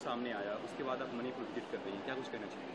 सामने आया, उसके बाद आप मणिपुर विजिट कर रही हैं, क्या कुछ कहना चाहेंगे?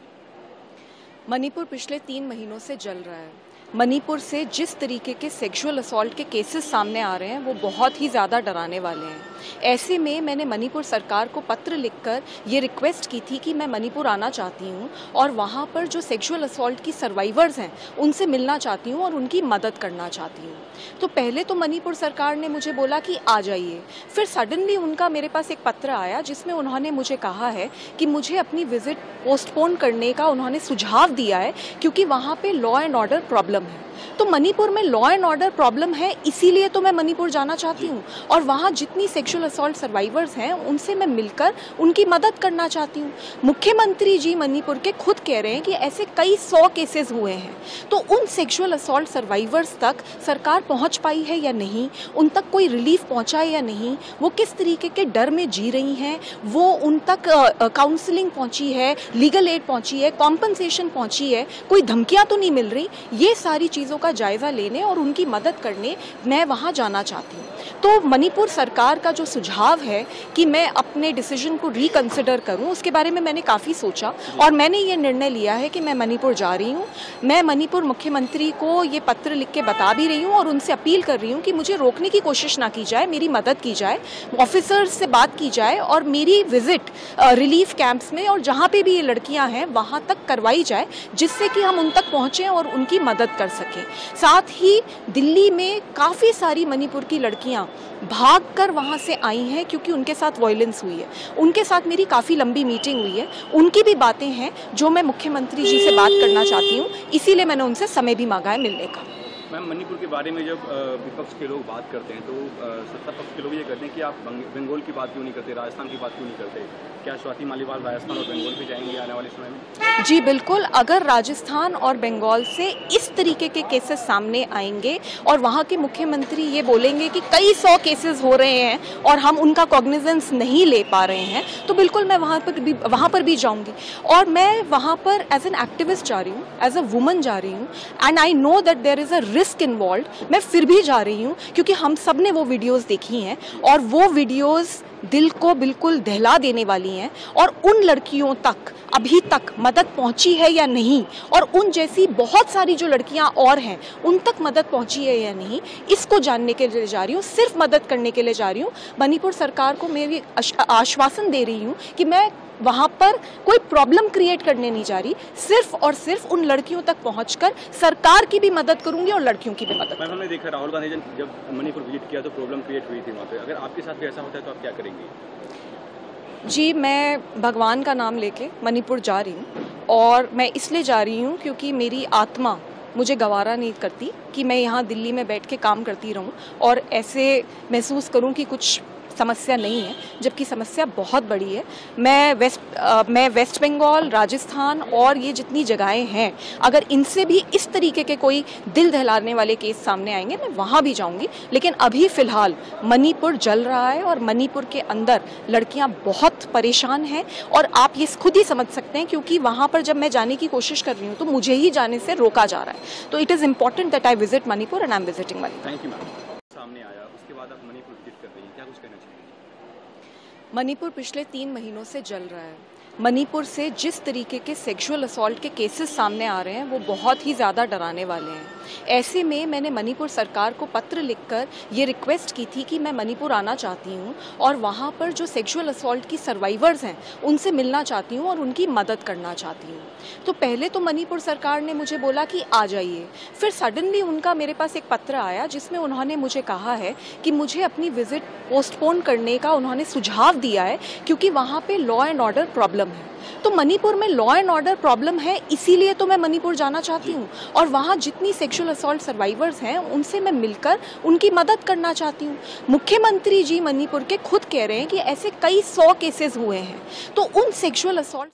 मणिपुर पिछले 3 महीनों से जल रहा है। मणिपुर से जिस तरीके के सेक्सुअल असॉल्ट के केसेस सामने आ रहे हैं वो बहुत ही ज़्यादा डराने वाले हैं। ऐसे में मैंने मणिपुर सरकार को पत्र लिखकर ये रिक्वेस्ट की थी कि मैं मणिपुर आना चाहती हूँ और वहाँ पर जो सेक्सुअल असॉल्ट की सर्वाइवर्स हैं उनसे मिलना चाहती हूँ और उनकी मदद करना चाहती हूँ। तो पहले तो मणिपुर सरकार ने मुझे बोला कि आ जाइए, फिर सडनली उनका मेरे पास एक पत्र आया जिसमें उन्होंने मुझे कहा है कि मुझे अपनी विजिट पोस्टपोन करने का उन्होंने सुझाव दिया है क्योंकि वहाँ पे लॉ एंड ऑर्डर प्रॉब्लम है। तो मणिपुर में लॉ एंड ऑर्डर प्रॉब्लम है, इसीलिए तो मैं मणिपुर जाना चाहती हूँ और वहाँ जितनी सेक्सुअल असॉल्ट सर्वाइवर्स हैं उनसे मैं मिलकर उनकी मदद करना चाहती हूँ। मुख्यमंत्री जी मणिपुर के खुद कह रहे हैं कि ऐसे कई 100 केसेस हुए हैं, तो उन सेक्सुअल असॉल्ट सर्वाइवर्स तक सरकार पहुँच पाई है या नहीं, उन तक कोई रिलीफ पहुँचा है या नहीं, वो किस तरीके के डर में जी रही हैं, वो उन तक काउंसलिंग पहुँची है, लीगल एड पहुँची है, कॉम्पनसेशन पहुँची है, कोई धमकियाँ तो नहीं मिल रही, ये सारी चीज़ों का जायज़ा लेने और उनकी मदद करने मैं वहाँ जाना चाहती हूँ। तो मणिपुर सरकार का जो सुझाव है कि मैं अपने डिसीजन को रिकंसिडर करूँ, उसके बारे में मैंने काफ़ी सोचा और मैंने ये निर्णय लिया है कि मैं मणिपुर जा रही हूँ। मैं मणिपुर मुख्यमंत्री को ये पत्र लिख के बता भी रही हूँ और उनसे अपील कर रही हूँ कि मुझे रोकने की कोशिश ना की जाए, मेरी मदद की जाए, ऑफिसर्स से बात की जाए और मेरी विजिट रिलीफ कैंप्स में और जहाँ पे भी ये लड़कियाँ हैं वहाँ तक करवाई जाए, जिससे कि हम उन तक पहुँचें और उनकी मदद कर सकें। साथ ही दिल्ली में काफ़ी सारी मणिपुर की लड़कियां भागकर वहां से आई हैं क्योंकि उनके साथ वायलेंस हुई है। उनके साथ मेरी काफ़ी लंबी मीटिंग हुई है, उनकी भी बातें हैं जो मैं मुख्यमंत्री जी से बात करना चाहती हूँ, इसीलिए मैंने उनसे समय भी मांगा है मिलने का। मैम, मणिपुर के बारे में जब विपक्ष के लोग बात करते हैं तो सत्ता पक्ष के लोग ये कहते हैं कि आप बंगाल की बात क्यों नहीं करते, राजस्थान की बात क्यों नहीं करते? क्या स्वाति मालीवाल राजस्थान और बंगाल भी जाएंगे आने वाले समय में? जी बिल्कुल, अगर राजस्थान और बंगाल से इस तरीके के केसेस सामने आएंगे और वहाँ के मुख्यमंत्री ये बोलेंगे कि कई 100 केसेस हो रहे हैं और हम उनका कॉग्निजेंस नहीं ले पा रहे हैं, तो बिल्कुल मैं वहाँ पर भी जाऊँगी। और मैं वहाँ पर एज एन एक्टिविस्ट जा रही हूँ, एज अ वुमन जा रही हूँ and I know that there is a risk involve. मैं फिर भी जा रही हूँ क्योंकि हम सब ने वो वीडियोज़ देखी हैं और वो वीडियोज़ दिल को बिल्कुल दहला देने वाली हैं और उन लड़कियों तक अभी तक मदद पहुंची है या नहीं और उन जैसी बहुत सारी जो लड़कियां और हैं उन तक मदद पहुंची है या नहीं, इसको जानने के लिए जा रही हूँ, सिर्फ मदद करने के लिए जा रही हूँ। मणिपुर सरकार को मैं भी आश्वासन दे रही हूँ कि मैं वहाँ पर कोई प्रॉब्लम क्रिएट करने नहीं जा रही, सिर्फ और सिर्फ उन लड़कियों तक पहुंचकर सरकार की भी मदद करूंगी और लड़कियों की भी मदद। हमने देखा राहुल गांधी जब मणिपुर विजिट किया तो प्रॉब्लम क्रिएट हुई थी वहाँ पे, अगर आपके साथ भी ऐसा होता है तो आप क्या करेंगी? जी, मैं भगवान का नाम लेके मणिपुर जा रही हूँ और मैं इसलिए जा रही हूँ क्योंकि मेरी आत्मा मुझे गवारा नहीं करती कि मैं यहाँ दिल्ली में बैठ के काम करती रहूँ और ऐसे महसूस करूँ कि कुछ समस्या नहीं है, जबकि समस्या बहुत बड़ी है। मैं वेस्ट बंगाल, राजस्थान और ये जितनी जगहें हैं, अगर इनसे भी इस तरीके के कोई दिल दहलाने वाले केस सामने आएंगे मैं वहाँ भी जाऊँगी, लेकिन अभी फ़िलहाल मणिपुर जल रहा है और मणिपुर के अंदर लड़कियाँ बहुत परेशान हैं और आप ये खुद ही समझ सकते हैं क्योंकि वहाँ पर जब मैं जाने की कोशिश कर रही हूँ तो मुझे ही जाने से रोका जा रहा है। तो it is important that I visit Manipur and I am visiting Manipur. Thank you ma'am. सामने आया, उसके बाद आप मणिपुर विजिट कर रही हैं, क्या कुछ कहना चाहेंगे? मणिपुर पिछले 3 महीनों से जल रहा है। मणिपुर से जिस तरीके के सेक्सुअल असॉल्ट के केसेस सामने आ रहे हैं वो बहुत ही ज़्यादा डराने वाले हैं। ऐसे में मैंने मणिपुर सरकार को पत्र लिखकर ये रिक्वेस्ट की थी कि मैं मणिपुर आना चाहती हूँ और वहाँ पर जो सेक्सुअल असॉल्ट की सर्वाइवर्स हैं उनसे मिलना चाहती हूँ और उनकी मदद करना चाहती हूँ। तो पहले तो मणिपुर सरकार ने मुझे बोला कि आ जाइए, फिर सडनली उनका मेरे पास एक पत्र आया जिसमें उन्होंने मुझे कहा है कि मुझे अपनी विजिट पोस्टपोन करने का उन्होंने सुझाव दिया है क्योंकि वहाँ पे लॉ एंड ऑर्डर प्रॉब्लम है। तो मणिपुर में लॉ एंड ऑर्डर प्रॉब्लम है, इसीलिए तो मैं मणिपुर जाना चाहती हूँ और वहाँ जितनी सेक्सुअल असॉल्ट सर्वाइवर्स हैं उनसे मैं मिलकर उनकी मदद करना चाहती हूँ। मुख्यमंत्री जी मणिपुर के खुद कह रहे हैं कि ऐसे कई 100 केसेस हुए हैं, तो उन सेक्सुअल असॉल्ट